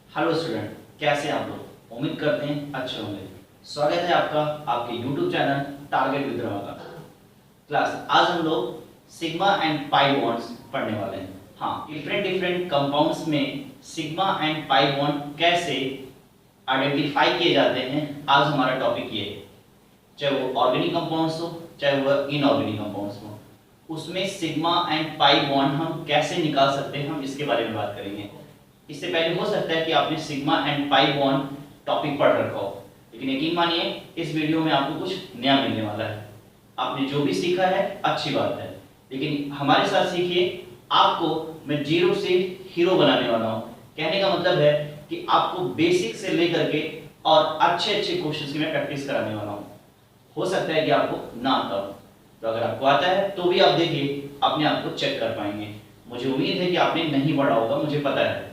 Hello student, कैसे हैं आप लोग? उम्मीद करते हैं अच्छे होंगे। स्वागत है आपका आपके YouTube channel target with Rama का क्लास। आज हम लोग सिग्मा एंड पाई बॉन्ड्स पढ़ने वाले हैं। हाँ, डिफरेंट डिफरेंट कंपाउंड्स में सिग्मा एंड पाई बॉन्ड कैसे आइडेंटिफाई किए जाते हैं, आज हमारा टॉपिक ये है। चाहे वो ऑर्गेनिक कंपाउंड्स हो, चाहे वो इनऑर्गेनिक कंपाउंड्स हो, उसमें सिग्मा एंड पाई बॉन्ड हम कैसे निकाल सकते हैं, हम इसके बारे में बात करेंगे। इससे पहले हो सकता है कि आपने sigma and pi bond topic पढ़ रखा हो, लेकिन यकीन मानिए इस वीडियो में आपको कुछ नया मिलने वाला है। आपने जो भी सीखा है अच्छी बात है, लेकिन हमारे साथ सीखिए। आपको मैं जीरो से हीरो बनाने वाला हूँ। कहने का मतलब है कि आपको बेसिक से लेकर के और अच्छे अच्छे क्वेश्चंस की मैं प्रैक्टिस कराने वाला हूँ। हो सकता है कि आपको ना आता हो, तो अगर आपको आता है तो भी आप देखिए अपने आप को चेक कर पाएंगे। मुझे उम्मीद है कि आपने नहीं पढ़ा होगा, मुझे पता है,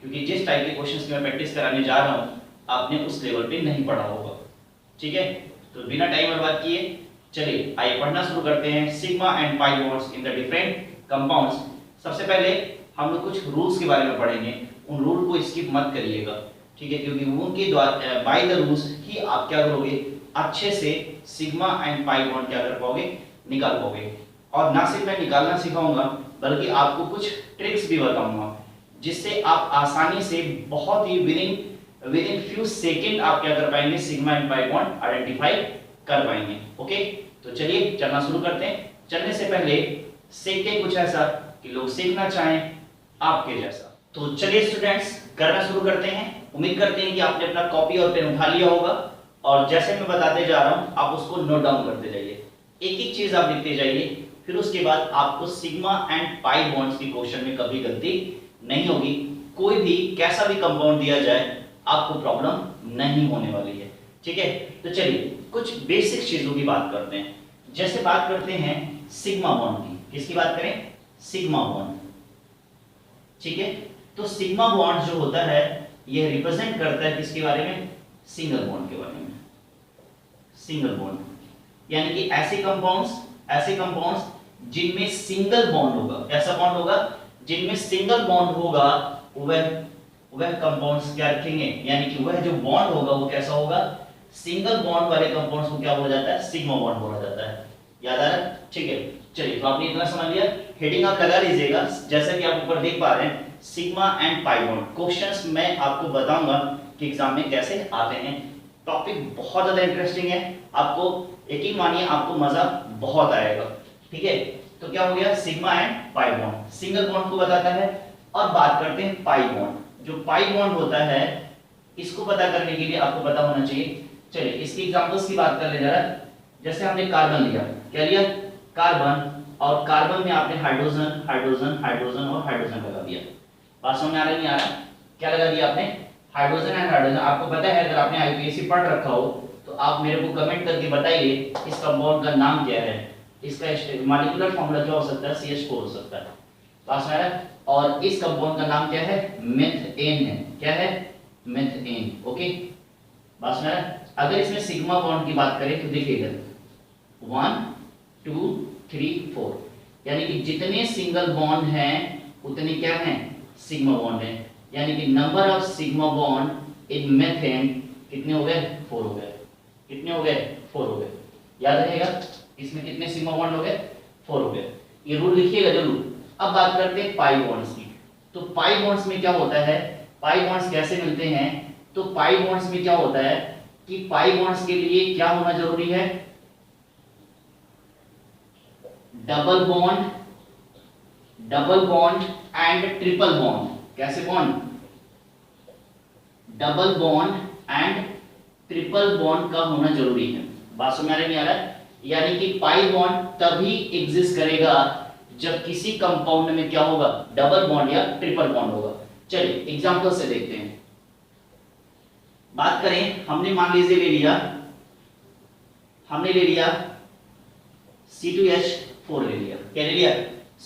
क्योंकि जिस टाइप के क्वेश्चंस की मैं प्रैक्टिस कराने जा रहा हूँ आपने उस लेवल पे नहीं पढ़ा होगा। ठीक है, तो बिना टाइम बर्बाद किए चलिए आइए पढ़ना शुरू करते हैं। Sigma and pi bonds in the different compounds. सबसे पहले हम लोग कुछ रूल्स के बारे में पढ़ेंगे। उन रूल को स्किप मत करिएगा, ठीक है, क्योंकि उनके द्वारा बाय द रूल्स ही आप क्या करोगे, अच्छे से सिग्मा एंड पाई बॉन्ड क्या कर पाओगे, निकाल पाओगे। और ना सिर्फ मैं निकालना सिखाऊंगा बल्कि आपको कुछ ट्रिक्स भी बताऊंगा, जिससे आप आसानी से बहुत ही विदिन फ्यू सेकंड आप क्या कर पाएंगे, sigma and pi bond identify कर पाएंगे। ओके, तो चलिए चलना शुरू करते हैं। चलने से पहले सीखते कुछ ऐसा कि लोग सीखना चाहें आपके जैसा। तो चलिए स्टूडेंट्स करना शुरू करते हैं। उम्मीद करते हैं कि आपने अपना कॉपी और पेन उठा लिया होगा, और जैसे मैं बताते जा रहा हूं आप उसको नोट डाउन करते जाइए। एक एक चीज आप लिखते जाइए, फिर उसके बाद आपको सिग्मा एंड पाई बॉन्ड्स की क्वेश्चन में कभी गलती नहीं होगी। कोई भी कैसा भी कंपाउंड दिया जाए आपको प्रॉब्लम नहीं होने वाली है। ठीक है, तो चलिए कुछ बेसिक चीजों की बात करते हैं। जैसे बात करते हैं सिग्मा बॉन्ड की। किसकी बात करें? Sigma bond. ठीक है, तो सिग्मा बॉन्ड जो होता है यह रिप्रेजेंट करता है किसके बारे में? सिंगल बॉन्ड के बारे में। सिंगल बॉन्ड यानी कि ऐसे कंपाउंड्स जिनमें सिंगल बॉन्ड होगा। ऐसा बॉन्ड होगा जिनमें सिंगल बॉन्ड होगा, वह कंपाउंड्स क्या रखेंगे, यानी कि वह जो बॉन्ड होगा वो कैसा होगा, सिंगल बॉन्ड वाले कंपाउंड्स को क्या बोला जाता है? सिग्मा बॉन्ड बोला जाता है। याद आ रहा है? ठीक है, चलिए तो आपने इतना समझ लिया। हेडिंग आप लगा लीजिएगा, जैसा कि आप ऊपर देख पा रहे हैं, sigma and pi bond. Questions मैं आपको बताऊंगा कि एग्जाम में कैसे आते हैं। टॉपिक बहुत ज्यादा इंटरेस्टिंग है, आपको यकीन मानिए आपको मजा बहुत आएगा। ठीक है, तो क्या हो गया, sigma and pi bond single bond को बताता है। और बात करते हैं पाई बॉन्ड। जो पाई बॉन्ड होता है इसको पता करने के लिए आपको पता होना चाहिए। चलिए इसकी एग्जांपल्स की बात कर ले जरा। जैसे हमने कार्बन लिया, क्या लिया? कार्बन, और कार्बन में आपने हाइड्रोजन हाइड्रोजन हाइड्रोजन और हाइड्रोजन लगा दिया। बात समझ में आ रहा है नहीं आ रहा? क्या लगा दिया आपने? Hydrogen and hydrogen. आपको पता है अगर आपने आईपीएससी पढ़ रखा हो तो आप मेरे को कमेंट करके बताइए इस कंपाउंड का नाम क्या है। इसका मॉलिक्यूलर फार्मूला क्या हो सकता है? CH4 हो सकता है। पास में आ रहा है? और इस कंपाउंड का नाम क्या है? मेथेन है। क्या है? मेथेन। ओके, पास में आ रहा है? अगर इसमें सिग्मा बॉन्ड की बात करें तो देखिएगा 1 2 3 4, यानी कि जितने सिंगल बॉन्ड हैं उतने क्या हैं? सिग्मा बॉन्ड हैं। यानी कि number of sigma bond in methane कितने हो गए? 4 हो गए। कितने हो गए? 4 हो गए। याद रहेगा इसमें कितने सिग्मा बॉन्ड हो गए? 4 हो गए। ये रूल लिखिएगा जरूर। अब बात करते हैं पाई बॉन्ड्स की। तो पाई बॉन्ड्स में क्या होता है, पाई बॉन्ड्स कैसे मिलते हैं? तो पाई बॉन्ड्स में क्या होता है कि पाई बॉन्ड्स के लिए क्या होना जरूरी है? Double bond and triple bond. कैसे bond? Double bond and triple bond का होना जरूरी है। बात समझ में नहीं आ रहा है? यानी कि पाई बॉन्ड तभी एग्जिस्ट करेगा जब किसी कंपाउंड में क्या होगा? डबल बॉन्ड या ट्रिपल बॉन्ड होगा। चलिए एग्जांपल से देखते हैं। बात करें, हमने मान लीजिए ले लिया C2H4 ले लिया। क्या ले लिया?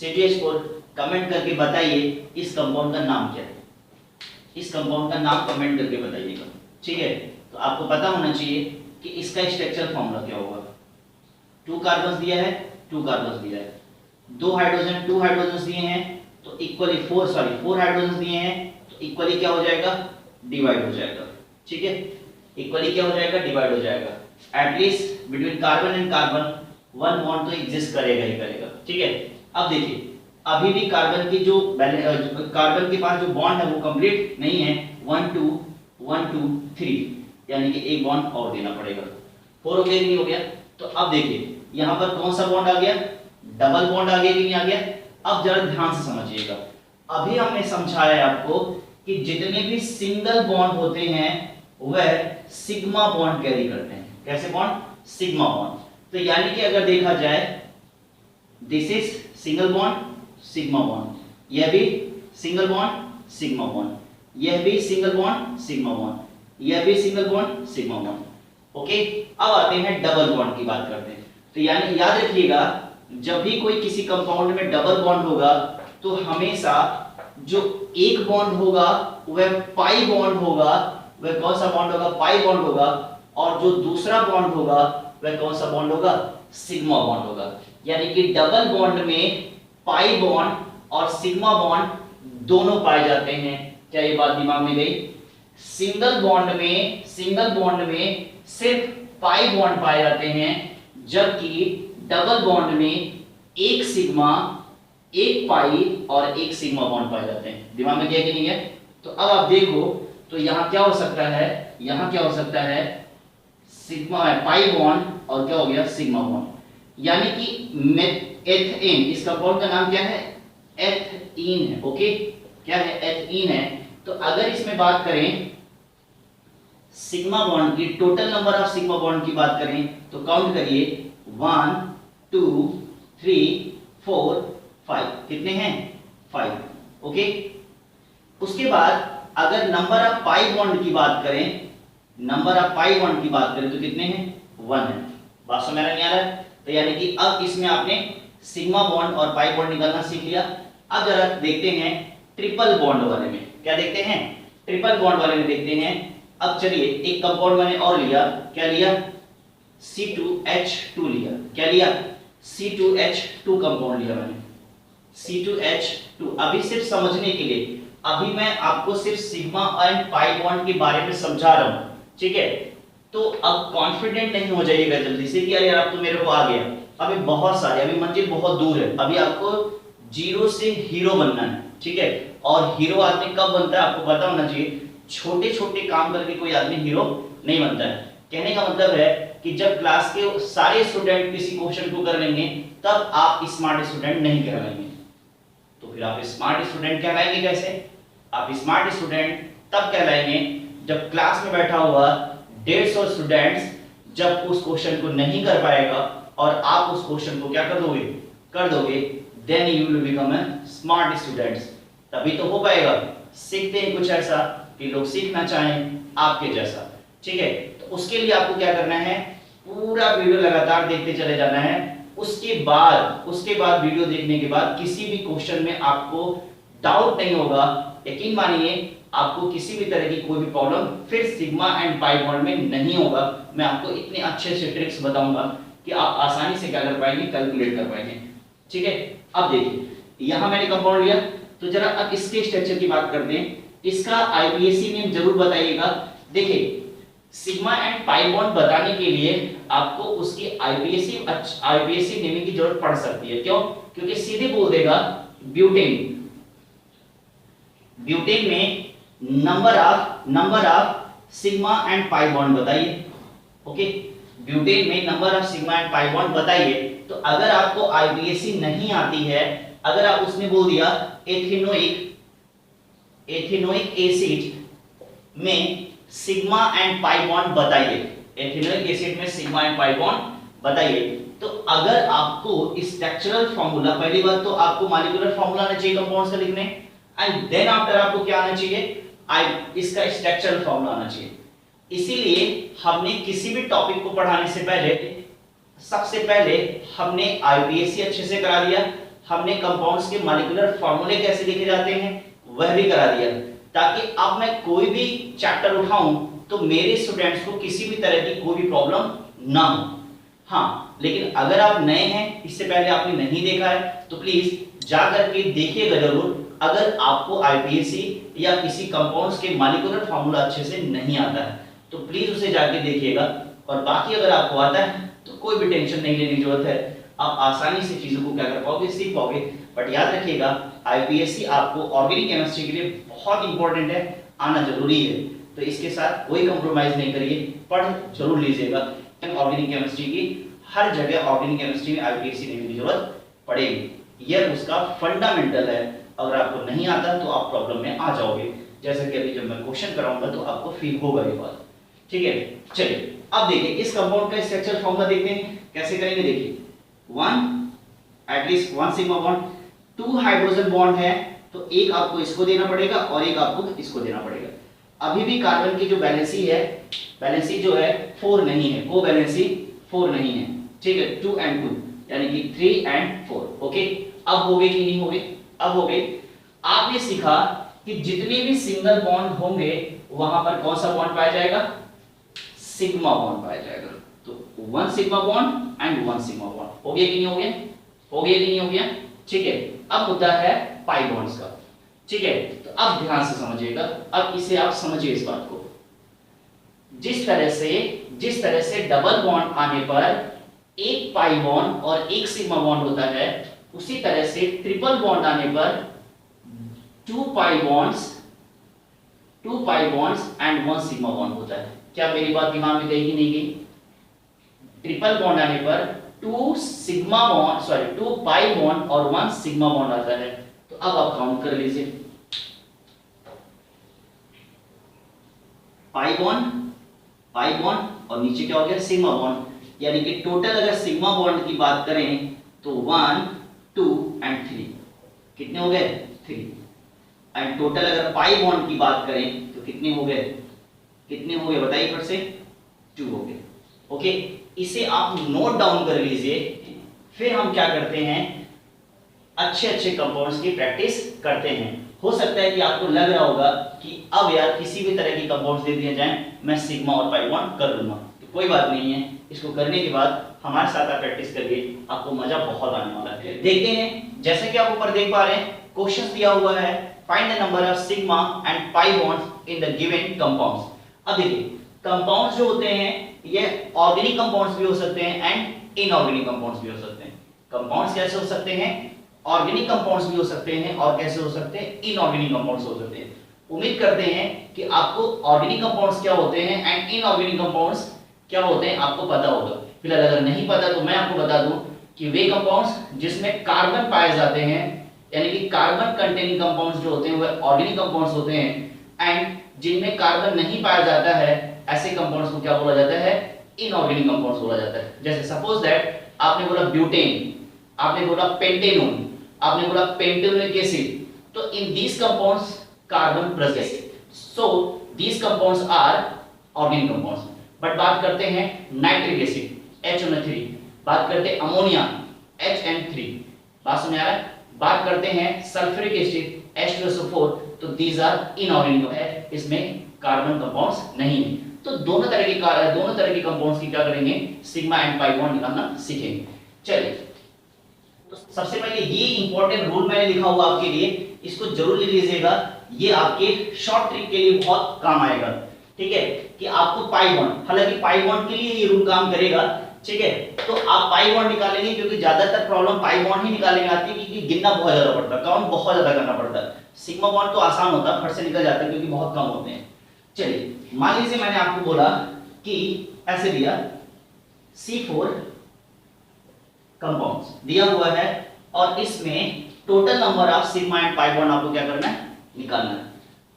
C2H4। कमेंट करके बताइए इस कंपाउंड का नाम क्या है। इस कंपाउंड का नाम कमेंट करके बताइएगा। ठीक है, तो आपको पता होना चाहिए कि इसका स्ट्रक्चर फॉर्मूला क्या होगा। 2 कार्बन दिया है, 2 कार्बन दिया है, 2 हाइड्रोजन दिए हैं तो इक्वली 4 हाइड्रोजन दिए हैं तो इक्वली क्या हो जाएगा? डिवाइड हो जाएगा, ठीक है, इक्वली क्या हो जाएगा, डिवाइड हो जाएगा। At least between carbon and carbon one bond तो एग्जिस्ट करेगा ही करेगा, ठीक है। अब देखिए अभी भी कार्बन की जो कार्बन के पास जो बॉन्ड है वो कंप्लीट नहीं है, 1 2 1 2 3, यानी कि एक बॉन्ड और देना पड़ेगा। 4 हो गया कि नहीं हो गया? तो अब देखिए यहाँ पर कौन सा बॉन्ड आ गया, डबल बॉन्ड आ गया कि नहीं आ गया? अब जरा ध्यान से समझिएगा, अभी हमने समझाया है आपको कि जितने भी सिंगल बॉन्ड होते हैं वह सिग्मा बॉन्ड कैरी करते हैं। कैसे बॉन्ड? Sigma bond. तो यानी कि अगर देखा जाए this is single bond sigma bond, यह भी सिंगल बॉन्ड सिग्मा बॉन्ड, यह भी सिंगल बॉन्ड सिग्मा बॉन्ड, यह भी single bond sigma bond. Okay, अब आते हैं डबल बॉन्ड की बात करते हैं। तो यानी याद रखिएगा जब भी कोई किसी कंपाउंड में डबल बॉन्ड होगा तो हमेशा जो एक बॉन्ड होगा वह पाई बॉन्ड होगा। वह कौन सा बॉन्ड होगा? पाई बॉन्ड होगा। और जो दूसरा बॉन्ड होगा वह कौन सा बॉन्ड होगा? सिग्मा बॉन्ड होगा। यानी कि डबल बॉन्ड में पाई बॉन्ड और सिग्मा बॉन्ड दोनों पाए जाते हैं। क्या ये बात दिमाग में गई? सिंगल बॉन्ड में सिर्फ पाई बॉन्ड पाए जाते हैं, जबकि डबल बॉन्ड में एक सिग्मा, एक पाई और एक सिग्मा बॉन्ड पाए जाते हैं। दिमाग में गया कि नहीं है? तो अब आप देखो तो यहां क्या हो सकता है, यहां क्या हो सकता है, सिग्मा पाई बॉन्ड और क्या हो गया, सिग्मा बॉन्ड। यानी कि एथेन, इस कंपाउंड का नाम क्या है? एथीन है। ओके, क्या है? एथीन है। तो अगर इसमें बात करें सिग्मा बॉन्ड की, total number of sigma bond की बात करें तो काउंट करिए 1 2 3 4 5, कितने हैं? 5। ओके, उसके बाद अगर नंबर ऑफ पाई बॉन्ड की बात करें, नंबर ऑफ पाई बॉन्ड की बात करें तो कितने हैं? 1 है। बात समझ में नहीं आ रहा है? तो यानी कि अब इसमें आपने सिग्मा बॉन्ड और पाई बॉन्ड निकालना सीख लिया। अब जरा देखते हैं ट्रिपल बॉन्ड वाले में। क्या देखते हैं? ट्रिपल बॉन्ड वाले में देखते हैं। अब चलिए एक कंपाउंड मैंने और लिया, क्या लिया? C2H2 लिया। क्या लिया? C2H2 कंपाउंड लिया मैंने, C2H2। अभी सिर्फ समझने के लिए, अभी मैं आपको सिर्फ सिग्मा एंड पाई बॉन्ड के बारे में समझा रहा हूं, ठीक है? तो अब कॉन्फिडेंट नहीं हो जाइएगा जल्दी से कि अरे यार अब तो मेरे को आ गया। अभी बहुत सारे, अभी मंजिल बहुत दूर है, अभी आपको जीरो से हीरो बनना है, ठीक है? और हीरो आदमी कब बनता है आपको पता होना चाहिए। छोटे छोटे काम करके कोई आदमी हीरो नहीं बनता है। कहने का मतलब है कि जब क्लास के सारे स्टूडेंट किसी क्वेश्चन को कर लेंगे तब आप स्मार्ट स्टूडेंट नहीं कहलाएंगे। तो फिर आप स्मार्ट स्टूडेंट कहलाएंगे कैसे? आप स्मार्ट स्टूडेंट तब कहलाएंगे जब क्लास में बैठा हुआ 150 स्टूडेंट्स जब उस क्वेश्चन को नहीं कर पाएगा और आप उस क्वेश्चन को क्या कर दोगे, then you will become a smart students. तभी तो हो पाएगा। सीखते हैं कुछ ऐसा कि लोग सीखना चाहें आपके जैसा, ठीक है? तो उसके लिए आपको क्या करना है, पूरा वीडियो लगातार देखते चले जाना है। उसके बाद वीडियो देखने के बाद किसी भी क्वेश्चन में आपको डाउट नहीं होगा। यकीन मानिए आपको किसी भी तरह की कोई भी प्रॉब्लम फिर सिग्मा एंड पाई बॉन्ड में नहीं होगा। मैं आपको इतने अच्छे अच्छे ट्रिक्स बताऊंगा कि आप आसानी से क्या कर पाएंगे, कैलकुलेट कर पाएंगे, ठीक है? अब देखिए यहां मैंने कंपाउंड लिया, तो जरा अब इसके स्ट्रक्चर की बात करते हैं। इसका आईपीएसी नेम जरूर बताइएगा। देखिए सिग्मा एंड पाई बॉन्ड बताने के लिए आपको उसकी आईपीएसी नेमिंग की जरूरत पड़ सकती है। क्यों? क्योंकि सीधे बोल देगा ब्यूटेन में number of sigma and pi bond बताइए। ओके, ब्यूटेन में number of sigma and pi bond बताइए। तो अगर आपको आईपीएसी नहीं आती है, अगर आप उसने बोल दिया एथेनोइक एसिड में सिग्मा एंड पाई बॉन्ड बताइए, एथेनोइक एसिड में सिग्मा एंड पाई बॉन्ड बताइए, तो अगर आपको स्ट्रक्चरल फार्मूला, पहली बात तो आपको मॉलिक्यूलर फार्मूला आना चाहिए कंपाउंड्स का लिखने, एंड देन आफ्टर आपको क्या आना चाहिए, इसका स्ट्रक्चरल फार्मूला आना चाहिए। इसीलिए हमने किसी भी टॉपिक को पढ़ाने से पहले सबसे पहले हमने आईपीएसी अच्छे से करा दिया, हमने कंपाउंड्स के मॉलिक्यूलर फार्मूले कैसे लिखे जाते हैं वह भी करा दिया, ताकि अब मैं कोई भी चैप्टर उठाऊं तो मेरे स्टूडेंट्स को किसी भी तरह की कोई भी प्रॉब्लम ना हो। हाँ, लेकिन अगर आप नए हैं, इससे पहले आपने नहीं देखा है, तो प्लीज जा करके देखिएगा जरूर। अगर आपको आईपीएसी या किसी कंपाउंड्स के मॉलिक्यूलर फार्मूला अच्छे से नहीं आता है तो प्लीज उसे जाके देखिएगा, और बाकी अगर आपको आता है तो कोई भी टेंशन नहीं लेने की जरूरत है, आप आसानी से चीजों को क्या कर पाओगे, सीख पाओगे। बट याद रखिएगा आईपीएससी आपको ऑर्गेनिक केमिस्ट्री के लिए बहुत इंपॉर्टेंट है, आना जरूरी है, तो इसके साथ कोई कंप्रोमाइज नहीं करिए, पढ़ जरूर लीजिएगा। ऑर्गेनिक केमिस्ट्री की हर जगह ऑर्गेनिक केमिस्ट्री में आईपीएससी लेने की जरूरत पड़ेगी, यह उसका फंडामेंटल है। अगर आपको नहीं आता तो आप प्रॉब्लम में आ जाओगे, जैसे कि अभी जब मैं क्वेश्चन कराऊंगा तो आपको फील होगा ये बात, ठीक है। चलिए अब देखिए इस कंपाउंड का स्ट्रक्चर फॉर्मूला देखते हैं कैसे करेंगे। देखिए one at least one sigma bond, two hydrogen bond है तो एक आपको इसको देना पड़ेगा और एक आपको इसको देना पड़ेगा। अभी भी कार्बन की जो बैलेंसी है, बैलेंसी जो है 4 नहीं है, को बैलेंसी 4 नहीं है, ठीक है, 2 and 2 यानी कि 3 and 4। ओके, अब हो गए कि नहीं हो गए, अब हो गए। आपने सीखा कि जितने भी सिंगल बॉन्ड होंगे वहां पर कौन सा बॉन्ड पाया जाएगा, सिग्मा बॉन्ड पाया जाएगा। तो 1 sigma bond and 1 sigma bond हो गया कि नहीं हो गया, हो गया कि नहीं हो गया, ठीक है। अब मुद्दा है पाई बॉन्ड्स का, ठीक है। तो अब ध्यान से समझिएगा, अब इसे आप समझिए इस बात को। जिस तरह से डबल बॉन्ड आने पर एक पाई बॉन्ड और एक सिग्मा बॉन्ड होता है, उसी तरह से ट्रिपल बॉन्ड आने पर 2 pi bonds and 1 sigma bond होता है। क्या मेरी बात दिमाग में गई कि नहीं गई? ट्रिपल बॉन्ड आने पर 2 पाई बॉन्ड और 1 सिग्मा बॉन्ड आता है। तो अब आप काउंट कर लीजिए, पाई बॉन्ड और नीचे क्या हो गया, सिग्मा बॉन्ड, यानी कि टोटल अगर सिग्मा बॉन्ड की बात करें तो 1 2 एंड 3 कितने हो गए, 3। एंड टोटल अगर पाई बॉन्ड की बात करें तो कितने हो गए, बताइए फट से, 2 हो गए। ओके, इसे आप नोट डाउन कर लीजिए। फिर हम क्या करते हैं, अच्छे कंपाउंड्स की प्रैक्टिस करते हैं। हो सकता है कि आपको लग रहा होगा कि अब यार किसी भी तरह की कंपाउंड्स दे दिए जाएं मैं सिग्मा और पाई बॉन्ड कर लूंगा, तो कोई बात नहीं है। इसको करने के बाद हमारे साथ आप प्रैक्टिस करिए, आपको मजा बहुत आने वाला है। देखते हैं, जैसे कि आप ऊपर देख पा रहे हैं क्वेश्चन दिया हुआ है, find the number of sigma and pi bonds in the given compounds. अब देखिए कंपाउंड्स जो होते हैं ये ऑर्गेनिक कंपाउंड्स भी हो सकते हैं एंड इनऑर्गेनिक कंपाउंड्स भी हो सकते हैं। कंपाउंड्स कैसे हो सकते हैं, ऑर्गेनिक कंपाउंड्स भी हो सकते हैं, और कैसे हो सकते हैं, इनऑर्गेनिक कंपाउंड्स हो सकते हैं। उम्मीद करते हैं कि आपको ऑर्गेनिक कंपाउंड्स क्या होते हैं एंड इनऑर्गेनिक कंपाउंड्स क्या होते हैं आपको पता होगा। फिलहाल अगर नहीं पता तो मैं आपको बता दूं कि वे कंपाउंड्स जिसमें कार्बन पाए जाते हैं, यानी कि कार्बन कंटेनिंग कंपाउंड्स जो होते हैं वह ऑर्गेनिक कंपाउंड्स होते हैं, एंड जिनमें कार्बन नहीं पाया जाता है ऐसे कंपाउंड्स को क्या बोला जाता है, इनऑर्गेनिक कंपाउंड्स बोला जाता है। जैसे सपोज दैट आपने बोला ब्यूटेन, आपने बोला पेंटेनोन, आपने बोला पेंटेनोइक एसिड, तो in these compounds carbon present, so these compounds are organic compounds. But बात करते हैं नाइट्रिक एसिड HNO3, बात करते हैं अमोनिया HN3, बात समझ आ रहा है, बात करते हैं सल्फ्यूरिक एसिड H2SO4, तो दीज आर इनऑर्गेनिक है, इसमें कार्बन कंपाउंड्स नहीं है। तो दोनों तरह के कंपाउंड्स की क्या करेंगे, सिग्मा एंड पाई बॉन्ड निकालना सीखेंगे। चलिए, तो सबसे पहले ये इंपॉर्टेंट रूल मैंने लिखा हुआ आपके लिए, इसको जरूर ले लीजिएगा, ये आपके शॉर्ट ट्रिक के लिए बहुत काम आएगा, ठीक है। कि आपको पाई बॉन्ड, हालांकि पाई बॉन्ड के लिए ये रूल काम करेगा, ठीक है। तो आप पाई बॉन्ड निकालेंगे क्योंकि ज्यादातर प्रॉब्लम पाई बॉन्ड ही निकालने में आती है, क्योंकि गिनना बहुत ज्यादा पड़ता है, काउंट बहुत ज्यादा करना पड़ता है। सिग्मा बॉन्ड तो आसान होता है, फट से निकल जाता है क्योंकि बहुत कम होते हैं। चलिए, मान लीजिए मैंने आपको बोला कि ऐसे दिया C4 कंपाउंड्स दिया हुआ है, और इसमें total number of sigma and pi bond आपको क्या करना है, निकालना है।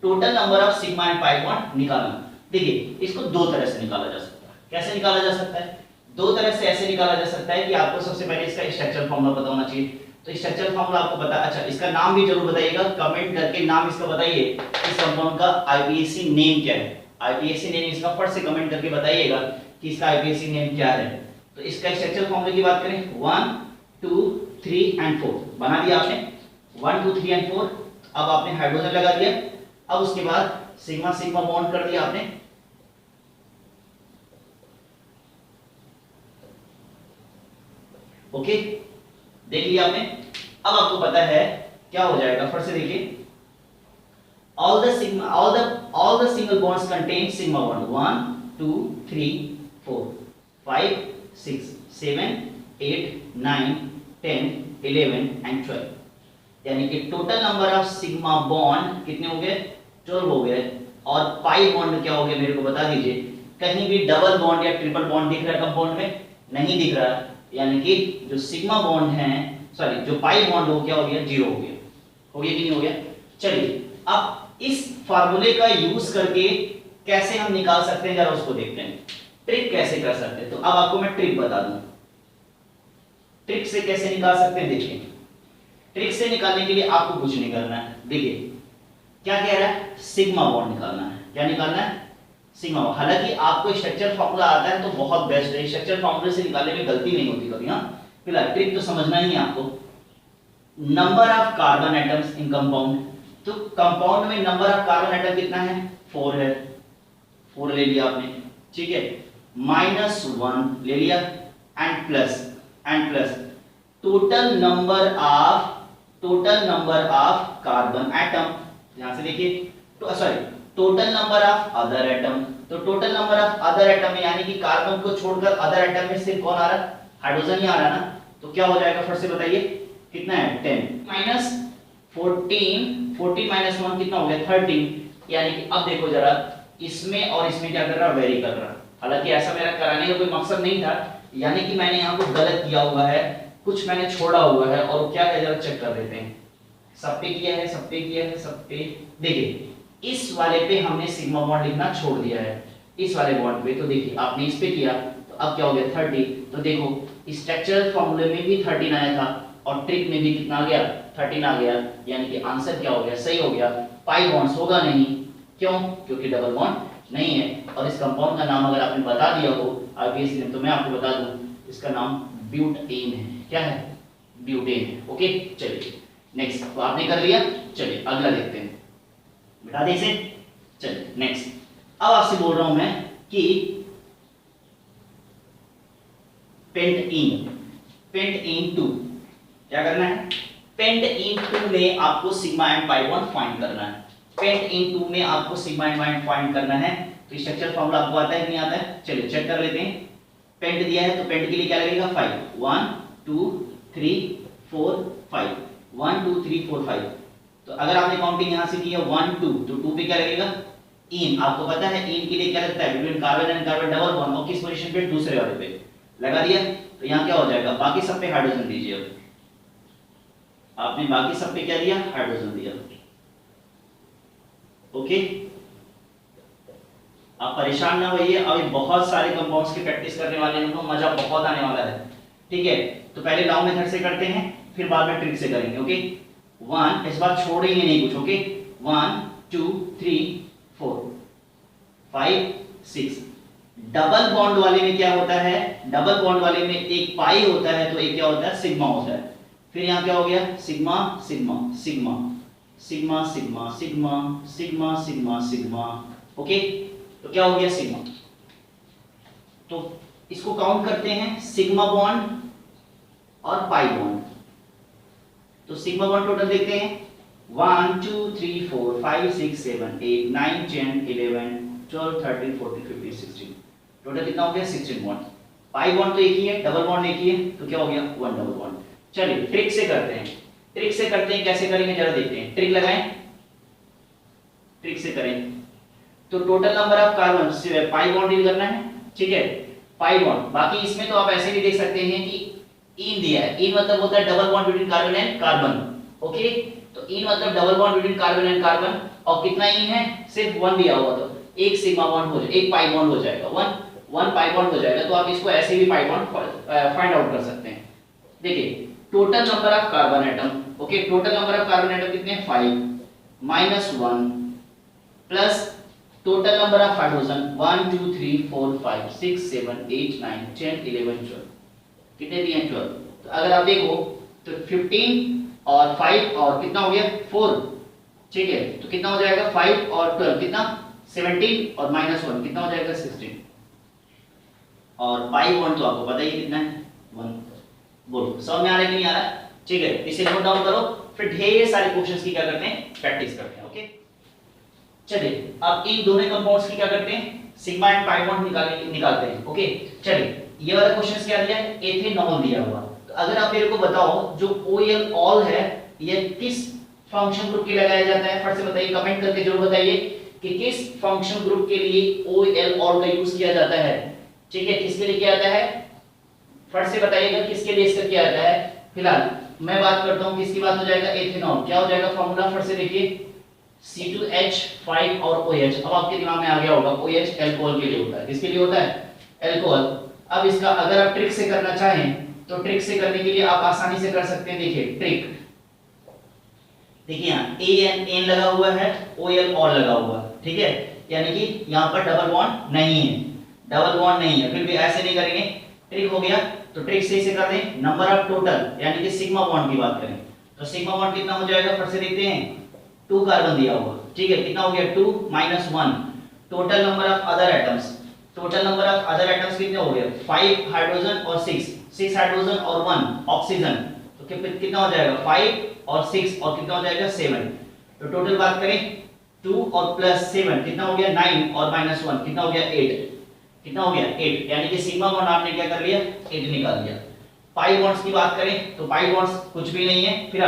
Total number of sigma and pi bond निकालना। देखिए, इसको दो तरह से निकाला जा सकता है। कैसे निकाला जा सकता है, दो तरह से ऐसे निकाला जा सकता है कि आपको सबसे पहले इसका स्ट्रक्चर फॉर्मूला पता होना चाहिए। तो स्ट्रक्चर फॉर्मूला आपको पता, अच्छा इसका नाम भी जरूर बताइएगा, कमेंट करके नाम इसका बताइए, इस कंपाउंड का आईपीएसी नेम क्या है। आईपीएसी नेम इसका फट से कमेंट करके बताइएगा कि इसका आईपीएसी नेम क्या है। तो इसका स्ट्रक्चर फॉर्मूला की बात करें 1 2 3 एंड 4 बना दिया आपने, 1 2 3 एंड 4। अब आपने हाइड्रोजन लगा दिया, अब उसके बाद सिग्मा सिग्मा बॉन्ड कर दिया आपने, ओके, देख लिया आपने। अब आपको पता है क्या हो जाएगा, फिर से देखिए, all the single bonds contain sigma bond 1 2 3 4 5 6 7 8 9 10 11 and 12, यानी कि total number of sigma bond कितने हो गए, 12 हो गए। और पाई बॉन्ड क्या हो गया मेरे को बता दीजिए, कहीं भी डबल बॉन्ड या ट्रिपल बॉन्ड दिख रहा है कंपाउंड में, नहीं दिख रहा, यानी कि जो सिग्मा बॉन्ड है, सॉरी जो पाई बॉन्ड हो क्या हो गया, 0 हो गया। हो गया कि नहीं हो गया। चलिए अब इस फार्मूले का यूज करके कैसे हम निकाल सकते हैं, जरा उसको देखते हैं, ट्रिक कैसे कर सकते हैं। तो अब आपको मैं ट्रिक बता दूं, ट्रिक से कैसे निकाल सकते हैं। देखिए ट्रिक से निकालने के लिए आपको कुछ नहीं करना है। देखिए क्या कह रहा है, सिग्मा बॉन्ड निकालना है। क्या निकालना है, सिग्मा बॉन्ड। हालांकि आपको स्ट्रक्चर फॉर्मूला आता है तो बहुत बेस्ट है, स्ट्रक्चर फॉर्मूले से निकालने में गलती नहीं होती कभी। हाँ फिलहाल ट्रिक तो समझना ही है आपको। Number of carbon atoms in compound, तो कंपाउंड में नंबर ऑफ कार्बन एटम कितना है, 4 है, 4 ले लिया आपने, ठीक है, -1 ले लिया, and plus total number of carbon atom, यहां से देखिए, तो sorry total number of other atom, तो total number of other atom में यानी कि कार्बन को छोड़कर अदर एटम में सिर्फ कौन आ रहा है, हाइड्रोजन ही आ रहा है ना। तो क्या हो जाएगा, फिर से बताइए कितना है, 10 14 माइनस 1 कितना हो गया, 13। यानी कि अब देखो जरा, इसमें और इसमें क्या कर रहा है, वेरी कर रहा है। हालांकि ऐसा मेरा कराने का कोई मकसद नहीं था, यानी कि मैंने यहाँ को गलत किया हुआ है, कुछ मैंने छोड़ा हुआ है, और क्या है जरा चेक कर देते हैं। सब पे किया है, सब पे किया है, सब पे। देखिए इस वाले पे हमने सिग्मा बॉन्ड लिखना छोड़ दिया है, इस वाले बॉन्ड पे। तो देखिए आपने इस पे किया तो अब क्या हो गया, 30। तो देखो स्ट्रक्चरल फॉर्मूले में भी 13 आया था और ट्रिक में भी कितना आ गया, 13 आ गया। यानी कि आंसर क्या हो गया, सही हो गया। पाई बॉन्ड्स होगा नहीं, क्यों, क्योंकि डबल बॉन्ड नहीं है। और इस कंपाउंड का नाम अगर आपने बता दिया हो ऑब्वियसली, तो मैं आपको बता दूं इसका नाम ब्यूटेन है। क्या है, ब्यूटेन है। ओके चलिए नेक्स्ट, तो आपने कर लिया। चलिए अगला देखते हैं, बिठा दे इसे। चलिए नेक्स्ट, अब आपसे बोल रहा हूं मैं कि पेंट इन 2 क्या करना है, पेंट इन 2 में आपको sigma and pi bond find करना है। पेंट इन 2 में आपको सिग्मा एंड पाई फाइंड करना है। तो स्ट्रक्चर फॉर्मूला आपको आता है कि नहीं आता है, चलिए चेक कर लेते हैं। पेंट दिया है तो पेंट के लिए क्या लगेगा, 5 1 2 3 4 5 1 2 3 4 5। तो अगर आपने काउंटिंग यहां से की है 1 2, तो 2 पे क्या लगेगा, इन। आपको पता है इन के लिए क्या लगता है, between carbon and carbon double bond, और किस पोजीशन पे, दूसरे वाले पे लगा दिया। तो यहां क्या हो जाएगा, बाकी सब पे हाइड्रोजन दीजिए। अब आपने बाकी सब पे क्या दिया, हाइड्रोजन दिया। ओके आप परेशान ना होइए, अभी बहुत सारे कंपाउंड्स की प्रैक्टिस करने वाले हैं, हमको मजा बहुत आने वाला है। ठीक है, तो पहले लॉन्ग मेथड से करते हैं, फिर बाद में ट्रिक से करेंगे। ओके 1, इस बार छोड़ेंगे नहीं कुछ। ओके 1 2 3 4 5 6। डबल बॉन्ड वाले में क्या होता है, डबल बॉन्ड वाले में एक पाई होता है तो एक क्या होता है, सिग्मा होता है। फिर यहाँ क्या हो गया, sigma sigma sigma sigma sigma sigma sigma sigma sigma. Okay तो क्या हो गया, सिग्मा। तो इसको काउंट करते हैं, सिग्मा बॉन्ड और पाई बॉन्ड। तो सिग्मा बॉन्ड टोटल देखते हैं, 1 2 3 4 5 6 7 8 9 10 11 12 13 14 15 16। टोटल कितना हो गया, 16 बॉन्ड। पाई बॉन्ड तो एक ही है, डबल बॉन्ड एक ही है, तो क्या हो गया, 1 डबल बॉन्ड। चलिए ट्रिक से करते हैं, ट्रिक से करते हैं, कैसे करेंगे जरा देखते हैं। ट्रिक लगाएं, ट्रिक से करें। तो टोटल नंबर ऑफ कार्बन से पाई बॉन्ड डील करना है, ठीक है, पाई बॉन्ड। बाकी इसमें तो आप ऐसे भी देख सकते हैं कि इन दिया है, इन मतलब होता है double bond between carbon and carbon. Okay तो इन मतलब double bond between carbon and carbon, और कितना इन है, सिर्फ 1 दिया हुआ, तो एक सिग्मा बॉन्ड हो जाएगा, एक पाई बॉन्ड हो जाएगा, 1 पाई बॉन्ड हो जाएगा। तो आप इसको ऐसे भी पाई बॉन्ड फाइंड आउट कर सकते हैं। देखिए total number of carbon atom, okay total number of carbon atom कितने हैं, 5 -1 plus total number of hydrogen 1 2 3 4 5 6 7 8 9 10 11 12। कितने दिए हैं, 12। तो अगर आप देखो तो 15 और 5 और कितना हो गया, 4। ठीक है तो कितना हो जाएगा, 5 और 12 कितना, 17 और -1 कितना हो जाएगा, 16। और पाई बॉन्ड तो आपको पता ही कितना है, 1। बोलो समझ में आ रहा है कि नहीं आ रहा है, ठीक है इसे नोट डाउन करो। फिर ढेर सारे क्वेश्चंस की क्या करते हैं, प्रैक्टिस करते हैं। ओके चलिए अब इन दोनों कंपाउंड्स की क्या करते हैं, सिग्मा एंड पाई बॉन्ड निकालते हैं। ओके चलिए ये वाला क्वेश्चन क्या दिया है, एथेनॉल दिया हुआ। तो अगर आप मेरे को बताओ जो OL ऑल है ये किस फंक्शन ग्रुप के लगाया जाता है, फट से बताइए, कमेंट करके जरूर बताइए कि किस फंक्शन ग्रुप के लिए OL ऑल का यूज किया जाता है। ठीक है, किसके लिए किया जाता है, फट से बताइएगा किसके लिए इसका किया जाता है। फिलहाल मैं बात करता हूं, किसकी बात हो जाएगा, एथेनॉल। क्या हो जाएगा फॉर्मूला, फट से देखिए C2H5 और OH। अब आपके दिमाग में आ गया होगा OH अल्कोहल के लिए होता है, किसके लिए होता है, अल्कोहल। अब इसका अगर आप ट्रिक से करना चाहें तो ट्रिक से करने के लिए आप आसानी से कर सकते हैं। देखिए ट्रिक, देखिए यहाँ AN लगा हुआ है, OL ऑल लगा हुआ है, ठीक है, यानी कि यहाँ पर डबल बॉन्ड नहीं है, डबल बॉन्ड नहीं है, फिर भी ऐसे नहीं करेंगे। ट्रिक हो गया, तो ट्रिक से इसे कर दें, नंबर ऑफ टोटल यानी कि सिग्मा बॉन्ड की बात करें तो सिग्मा बॉन्ड कितना हो जाएगा, फट से देखते हैं, 2 कार्बन दिया हुआ, ठीक है, कितना हो गया 2 - 1। Total number of other atoms, total number of other atoms कितने हो गए, 5 हाइड्रोजन और 6 हाइड्रोजन और 1 ऑक्सीजन, तो कितना हो जाएगा 5 और 6 और कितना हो जाएगा 7। तो टोटल बात करें 2 और प्लस 7 कितना हो गया 9 और -1 कितना हो गया 8, कितना हो गया 8, यानी कि सिग्मा बॉन्ड आपने क्या कर लिया 8 निकाल दिया। पाई बॉन्ड्स की बात करें तो पाई बॉन्ड्स कुछ भी नहीं है, फिर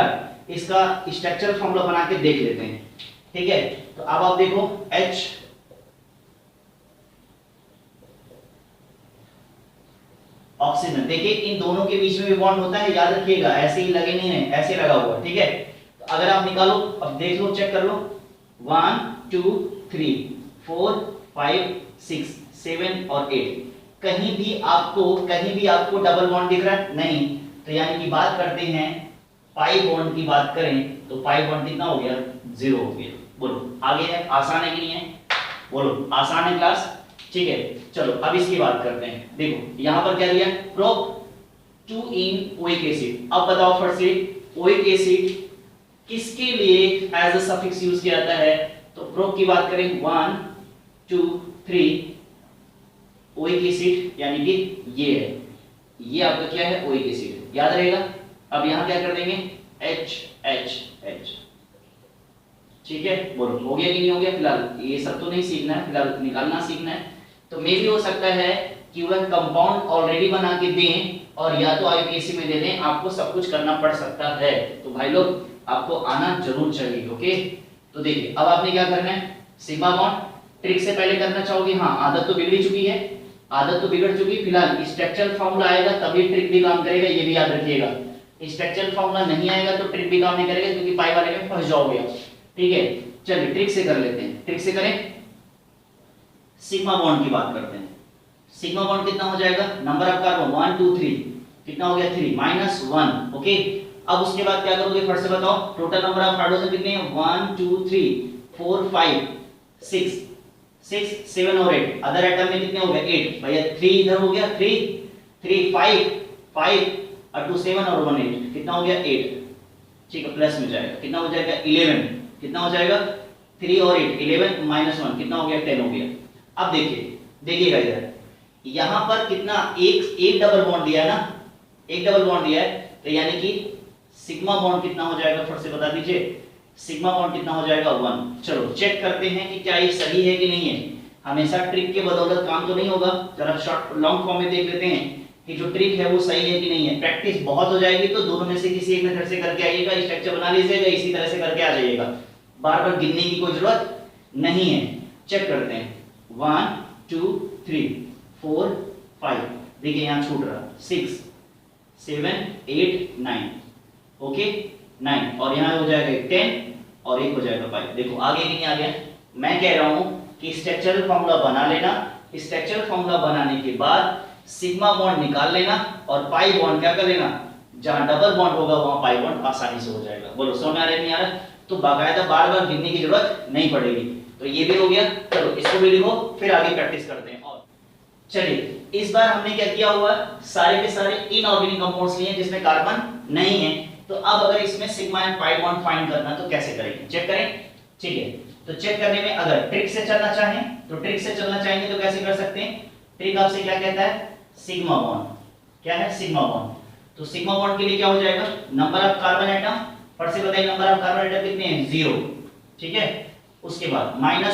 इसका स्ट्रक्चरल फॉर्मूला बना के देख लेते हैं। ठीक है, तो अब आप देखो H ऑक्सीजन, देखिए इन दोनों के बीच में भी बॉन्ड होता है, याद रखिएगा, ऐसे ही लगे नहीं है, ऐसे लगा हुआ, ठीक है। तो अगर आप निकालो, अब देख लो, चेक कर लो, 1 2 3 4 5 6 7 और 8, कहीं भी आपको डबल बॉन्ड दिख रहा है नहीं, तो यानी कि बात करते हैं पाई बॉन्ड की बात करें तो पाई बॉन्ड कितना हो गया 0 हो गया। बोलो आगे है, आसान है कि नहीं है, बोलो आसान है क्लास, ठीक है। चलो अब इसकी बात करते हैं, देखो यहां पर क्या दिया, प्रोप 2 इन ओइक एसिड। अब बताओ फर्स्ट से ओइक एसिड किसके लिए एज अ सफिक्स यूज किया जाता है, तो प्रोप की बात करें 1 2 3 ओइक एसिड, यानी कि ये है, ये आपका क्या है ओइक एसिड, याद रहेगा। अब यहां क्या कर देंगे HHH, ठीक है, बोलो हो गया कि नहीं हो गया। फिलहाल ये सब तो नहीं सीखना है, फिलहाल निकालना सीखना है। तो मे भी हो सकता है कि वह कंपाउंड ऑलरेडी बना के दें और या तो आईपीएससी में दे दें, आपको सब कुछ करना पड़ सकता है। तो भाई लोग आपको आना जरूर चाहिए, ओके। तो देखिए अब आपने क्या करना है, सिग्मा बॉन्ड ट्रिक से पहले करना चाहोगे, हाँ आदत तो बिगड़ी चुकी है, आदत तो बिगड़ चुकी। फिलहाल स्ट्रक्चरल फॉर्मूला आएगा तभी ट्रिक भी काम करेगा, ये भी याद रखिएगा। स्ट्रक्चरल फॉर्मूला नहीं आएगा तो ट्रिक भी काम नहीं करेगा, क्योंकि पाई वाले में फंस जाओगे, ठीक है। चलिए ट्रिक से कर लेते हैं, ट्रिक से करें, सिग्मा बॉन्ड की बात करते हैं। सिग्मा बॉन्ड कितना हो जाएगा, नंबर ऑफ कार्बन 1 2 3 कितना हो गया 3 -1, ओके। अब उसके बाद क्या करोगे, फट से बताओ, टोटल नंबर ऑफ हाइड्रोजन कितने हैं 1 2 3 4 5 6 6 7 और 8, अदर एटम में कितने हो गए 8, भैया 3 इधर हो गया 3 3 5 5 और 2 7 और 1 8, कितना हो गया 8, ठीक है, प्लस में जाएगा, कितना हो जाएगा 11, कितना हो जाएगा 3 और 8 11 -1 कितना हो गया 10 हो गया। अब देखिएगा इधर यहां पर कितना एक डबल बॉन्ड दिया है ना, एक डबल बॉन्ड दिया है, तो यानी कि सिग्मा बॉन्ड कितना हो जाएगा, फट से बता दीजिए, सिग्मा बॉन्ड कितना हो जाएगा 1। चलो चेक करते हैं कि क्या ये सही है कि नहीं है। हमेशा ट्रिक के बदौलत काम तो नहीं होगा, जरा शॉर्ट लॉन्ग फॉर्म में देख लेते हैं कि जो ट्रिक है वो सही है कि नहीं है। प्रैक्टिस बहुत हो जाएगी तो दोनों में से किसी एक मेथड से करके आइएगा, स्ट्रक्चर बना लीजिएगा, इसी तरह से करके आ जाइएगा, बार बार गिनने की कोई जरूरत नहीं है। चेक करते हैं 1 2 3 4 5, देखिए यहाँ छूट रहा 6 7 8 9, ओके 9, और यहाँ हो जाएगा 10 और एक हो जाएगा 5। देखो आगे नहीं आ गया। मैं कह रहा हूं कि स्ट्रक्चरल फॉर्मूला बना लेना, स्ट्रक्चरल फॉर्मूला बनाने के बाद सिग्मा बॉन्ड निकाल लेना और पाई बॉन्ड क्या कर लेना, जहां डबल बॉन्ड होगा वहां पाई बॉन्ड आसानी से हो जाएगा। बोलो समझ में आ रहा है नहीं आ रहा, तो बाकायदा बार बार गिनने की जरूरत नहीं पड़ेगी। तो ये भी हो गया, चलो इसको भी लिखो, फिर आगे प्रैक्टिस करते हैं। और चलिए इस बार हमने क्या किया हुआ, सारे के सारे इनऑर्गेनिक कंपाउंड्स लिए जिसमें कार्बन नहीं है। तो अब अगर इसमें sigma and pi bond find करना तो कैसे करेंगे, चेक करें, ठीक है। तो चेक करने में अगर ट्रिक से चलना चाहें तो ट्रिक से चलना चाहेंगे तो कैसे कर सकते हैं, ट्रिक आपसे क्या कहता है सिग्मा बॉन्ड, क्या है सिग्मा बॉन्ड। तो सिग्मा बॉन्ड के लिए क्या हो जाएगा, नंबर ऑफ कार्बन एटम फट से बताइए नंबर ऑफ कार्बन एटम कितने हैं 0, ठीक है। उसके बाद -1,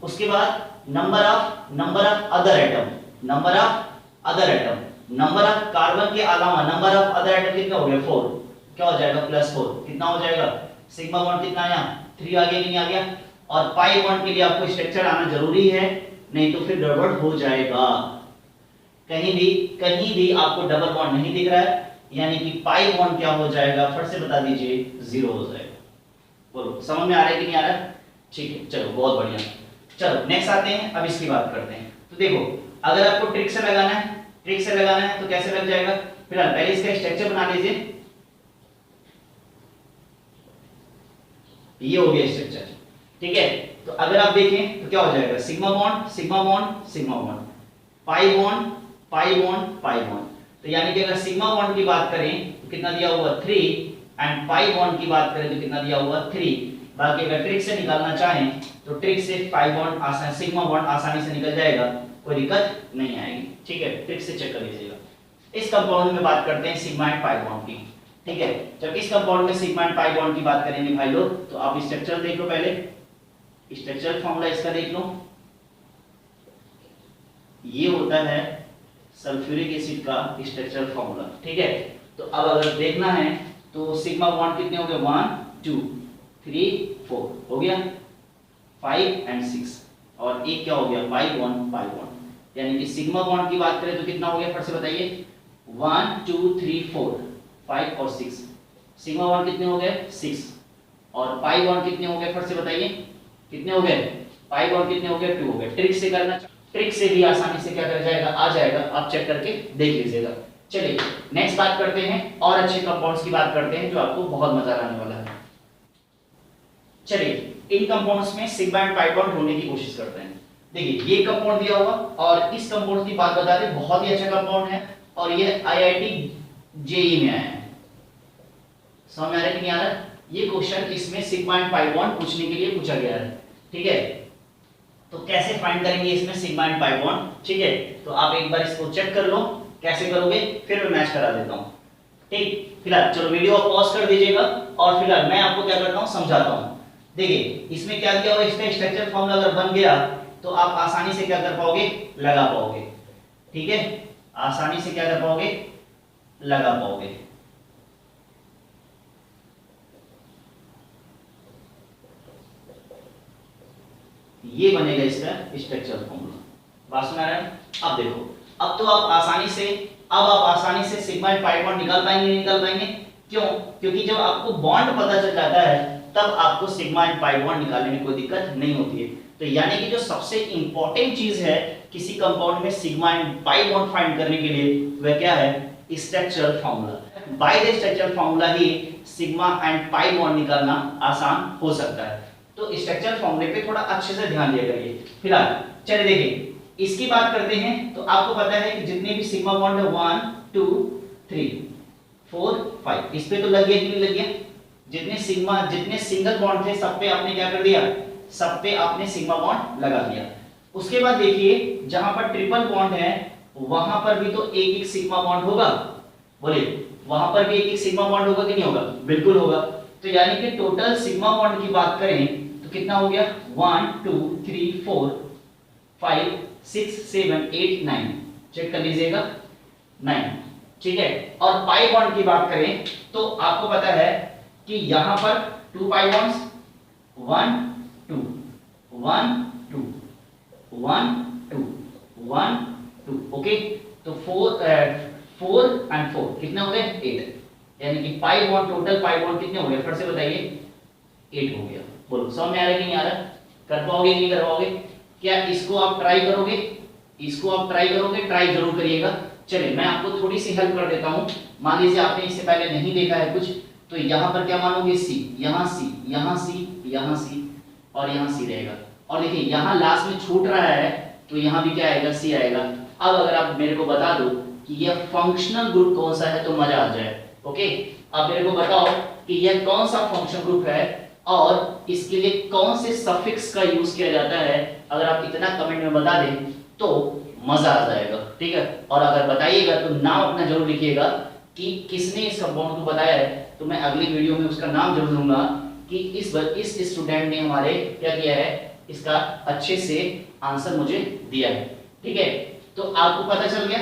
उसके बाद number of other atom, number of carbon के अलावा नंबर ऑफ अदर एटम कितना हो गया 4, क्या हो जाएगा +4, कितना हो जाएगा सिग्मा बॉन्ड कितना आया 3 आ गया कि नहीं आ गया। और पाई बॉन्ड के लिए आपको स्ट्रक्चर आना जरूरी है, नहीं तो फिर गड़बड़ हो जाएगा। कहीं भी आपको डबल बॉन्ड नहीं दिख रहा है, यानी कि पाई बॉन्ड क्या हो जाएगा, फट से बता दीजिए 0 हो जाएगा। बोलो समझ में आ रहा है कि नहीं आ रहा है? ठीक है, चलो बहुत बढ़िया। चलो नेक्स्ट आते हैं, अब इसकी बात करते हैं। तो देखो अगर आपको ट्रिक से लगाना है तो कैसे लग जाएगा। फिलहाल पहले इसका स्ट्रक्चर बना लीजिए, ये हो गया स्ट्रक्चर, ठीक है। तो अगर आप देखें तो क्या हो जाएगा सिग्मा बॉन्ड, पाई बॉन्ड। तो यानी कि अगर सिग्मा बॉन्ड की बात करें तो कितना दिया हुआ 3, एंड पाई बॉन्ड की बात करें तो कितना दिया हुआ 3। बाकी अगर ट्रिक से निकालना चाहें तो ट्रिक से सिग्मा बॉन्ड आसानी से निकल जाएगा, कोई दिक्कत नहीं आएगी, ठीक है। ट्रिक से चेक कर लीजिएगा। इस कंपाउंड में बात करते हैं सिग्मा एंड पाई बॉन्ड की, ठीक है। जब इस कंपाउंड में सिग्मा एंड पाई बॉन्ड की बात करेंगे भाई लोग, तो आप स्ट्रक्चर देख लो, पहले स्ट्रक्चरल फॉर्मूला इसका देख लो। ये होता है सल्फ्यूरिक एसिड का स्ट्रक्चरल फॉर्मूला, ठीक है। तो अब अगर देखना है तो सिग्मा बॉन्ड कितने हो गए 1 2 3 4 हो गया, 5 एंड 6, और एक क्या हो गया पाई बॉन्ड। यानी कि सिग्मा बॉन्ड की बात करें तो कितना हो गया, फट से बताइए 1 2 3 4 5 और 6। सिग्मा बॉन्ड कितने हो गए 6, और पाई बॉन्ड कितने हो गए, फट से बताइए कितने हो गए, पाई बॉन्ड कितने हो गए 2 हो गए। ट्रिक से भी आसानी से क्या कर जाएगा, आ जाएगा, आप चेक करके देख लीजिएगा। चलिए नेक्स्ट बात करते हैं, और अच्छे कंपाउंड्स की बात करते हैं जो आपको बहुत मजा आने वाला है। चलिए इन कंपाउंड्स में सिग्मा एंड पाई बॉन्ड ढूंढने की कोशिश करते हैं। देखिए ये कंपाउंड दिया हुआ, और इस कंपाउंड की बात बता दें बहुत ही अच्छा कंपाउंड है, और ये IIT JEE में आया है। समझ में आ रहा है कि नहीं आ रहा है? ये क्वेश्चन इसमें सिग्मा एंड पाई बॉन्ड पूछने के लिए पूछा गया है, ठीक है। तो कैसे फाइंड करेंगे इसमें सिग्मा एंड पाई बॉन्ड, ठीक है। तो आप एक बार इसको चेक कर लो, कैसे करोगे फिर मैं मैच करा देता हूं, ठीक। फिलहाल चलो वीडियो पॉज कर दीजिएगा, और फिलहाल मैं आपको क्या करता हूं समझाता हूं। देखिए इसमें क्या किया हुआ, इसका स्ट्रक्चर फॉर्मूला अगर बन गया तो आप आसानी से क्या कर पाओगे, लगा पाओगे, ठीक है। आसानी से क्या कर पाओगे, लगा पाओगे। ये बनेगा इसका स्ट्रक्चर फॉर्मूला, बात सुना रहे हैं। अब देखो अब आप आसानी से सिग्मा एंड पाई बॉन्ड निकाल पाएंगे, नहीं निकाल पाएंगे, क्यों? क्योंकि जब आपको बॉन्ड पता चल जाता है तब आपको सिग्मा एंड पाई बॉन्ड निकालने में कोई दिक्कत नहीं होती है। तो यानी कि जो सबसे इंपॉर्टेंट चीज है किसी कंपाउंड में sigma and pi bond find करने के लिए, वह क्या है, structural formula. By the structural formula he sigma and pi bond निकालना आसान हो सकता है। तो स्ट्रक्चरल फॉर्मूले पे थोड़ा अच्छे से ध्यान दिया करिए। फिलहाल चलिए देखिए इसकी बात करते हैं। तो आपको पता है कि जितने भी सिग्मा बॉन्ड है 1 2 3 4 5, इस पे तो लग गया कि नहीं लग गया। जितने सिंगल बॉन्ड थे सब पे आपने क्या कर दिया, सब पे आपने सिग्मा बॉन्ड लगा दिया। उसके बाद देखिए जहां पर ट्रिपल बॉन्ड है वहां पर भी तो एक एक सिग्मा बॉन्ड होगा, बोलिए वहां पर भी एक एक सिग्मा बॉन्ड होगा कि नहीं होगा, बिल्कुल होगा। तो यानी कि टोटल सिग्मा बॉन्ड की बात करें तो कितना हो गया 1 2 3 4 5 6 7 8 9, चेक कर लीजिएगा 9, ठीक है। और पाई बॉन्ड की बात करें तो आपको पता है कि यहां पर 2 पाई बॉन्ड्स 1 2 1 2 1 2 1 2, ओके। तो 4 एंड 4 कितने हो गए 8, यानी कि pi bond total pi bond कितने हो गए, फिर से बताइए 8 हो गया। बोलो समझ में आ रहा है कि नहीं आ रहा, कर पाओगे नहीं कर पाओगे? क्या इसको आप ट्राई करोगे, ट्राई जरूर करिएगा। चलिए मैं आपको थोड़ी सी हेल्प कर देता हूं। मान लीजिए आपने इससे पहले नहीं देखा है कुछ, तो यहाँ पर क्या मानोगे C, यहाँ C, यहाँ C, यहाँ C और यहाँ C रहेगा। और देखिए यहाँ लास्ट में छूट रहा है तो यहाँ भी क्या आएगा, C आएगा। अब अगर आप मेरे को बता दो कि यह फंक्शनल ग्रुप कौन सा है तो मजा आ जाए, ओके। अब मेरे को बताओ कि यह कौन सा फंक्शनल ग्रुप है और इसके लिए कौन से सफिक्स का यूज किया जाता है। अगर आप इतना कमेंट में बता दें तो मजा आ जाएगा, ठीक है। और अगर बताइएगा तो नाम अपना जरूर लिखिएगा कि किसने इस कंपाउंड को बताया है, तो मैं अगली वीडियो में उसका नाम जरूर लूंगा कि इस स्टूडेंट ने हमारे क्या किया है, इसका अच्छे से आंसर मुझे दिया है। ठीक है, तो आपको पता चल गया।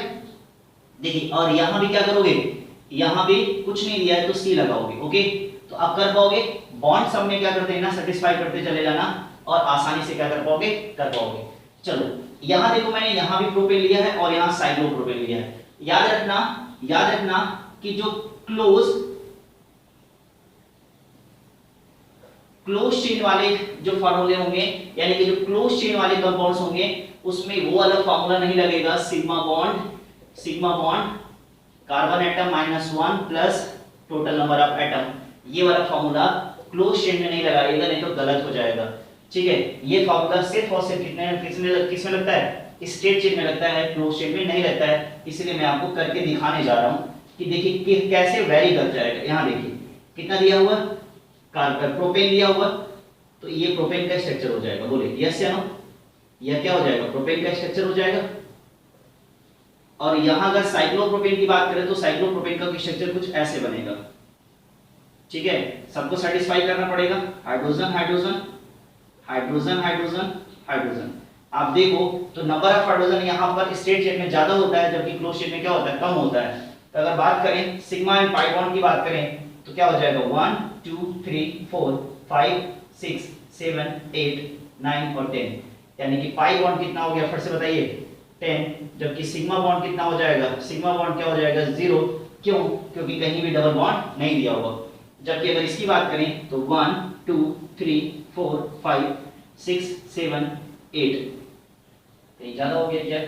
देखिए, और यहां भी क्या करोगे, यहां भी कुछ नहीं दिया है तो सी लगाओगे। ओके, तो आप कर पाओगे। बॉन्ड सब में क्या करते हैं ना, सेटिस्फाई करते चले जाना और आसानी से क्या कर पाओगे, कर पाओगे। चलो, यहां देखो मैंने यहां भी प्रोपेन लिया है और यहां साइक्लोप्रोपेन लिया है। याद रखना कि जो क्लोज चेन वाले जो फार्मूले होंगे, यानी कि जो क्लोज चेन वाले कंपाउंड्स होंगे, उसमें वो अलग फार्मूला नहीं लगेगा, sigma bond carbon atom -1 plus total number of atom, ये वाला फार्मूला क्लोज चेन में नहीं लगाइएगा, नहीं तो गलत हो जाएगा। ठीक है, ये फार्मूला सिर्फ और सिर्फ किसमें लगता है, स्ट्रेट चेन में लगता है, क्लोज चेन में नहीं लगता है। इसलिए मैं आपको करके दिखाने जा रहा हूं कि देखिए कि कैसे वेरी कर जाएगा। यहां देखिए कितना दिया हुआ, कार्बन प्रोपेन दिया हुआ, तो ये प्रोपेन का स्ट्रक्चर हो जाएगा। बोले यस या नो, यह क्या हो जाएगा, प्रोपेन का स्ट्रक्चर हो जाएगा। और यहां अगर साइक्लोप्रोपेन की बात करें तो साइक्लोप्रोपेन का स्ट्रक्चर कुछ ऐसे बनेगा। ठीक है, सबको सेटिस्फाई करना पड़ेगा, hydrogen hydrogen hydrogen hydrogen hydrogen. आप देखो तो नंबर ऑफ हाइड्रोजन यहां पर स्ट्रेट चेन में ज्यादा होता है, जबकि क्लोज चेन में क्या होता है, कम होता है। तो अगर बात करें सिग्मा एंड पाई बॉन्ड की बात करें तो क्या हो जाएगा, 1 2 3 4 5 6 7 8 9 और 10, यानी कि पाई बॉन्ड कितना हो गया, फट से बताइए 10, जबकि सिग्मा बॉन्ड कितना हो जाएगा, सिग्मा बॉन्ड क्या हो जाएगा, 0। क्यों, क्योंकि कहीं भी डबल बॉन्ड नहीं दिया हुआ। जबकि अगर इसकी बात करें तो 1 2 3 4 5 6 7 8, कहीं ज्यादा हो गया क्या,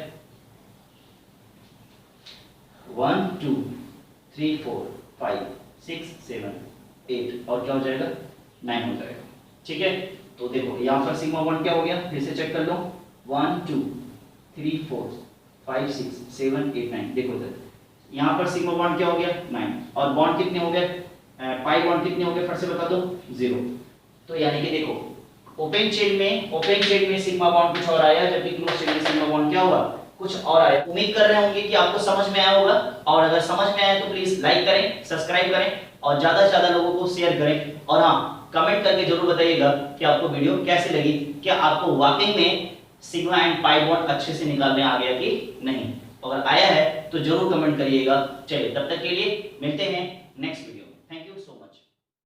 1 2 3 4 5 6 7 8 और क्या हो जाएगा, 9 हो जाएगा। ठीक है, तो देखो यहाँ पर सिग्मा बॉन्ड क्या हो गया, फिर से चेक कर लो, 1 2 3 4 5 6 7 8 9। देखो इधर यहाँ पर सिग्मा बॉन्ड क्या हो गया, 9, और बॉन्ड कितने हो गए, पाई बॉन्ड कितने हो गए, फिर से बता दो, 0। तो यानी कि देखो ओपन चेन में सिग्मा बॉन्ड कुछ और आया, जबकि क्लोज चेन में सिग्मा बॉन्ड क्या होगा, कुछ और आया। उम्मीद कर रहे होंगे कि आपको समझ में आया होगा, और अगर समझ में आया तो प्लीज लाइक करें, सब्सक्राइब करें और ज्यादा से ज्यादा लोगों को शेयर करें। और हाँ, कमेंट करके जरूर बताइएगा कि आपको वीडियो कैसे लगी, क्या आपको वाकई में सिग्मा एंड पाई बॉन्ड अच्छे से निकालने आ गया कि नहीं। अगर आया है तो जरूर कमेंट करिएगा। चलिए, तब तक के लिए मिलते हैं नेक्स्ट वीडियो।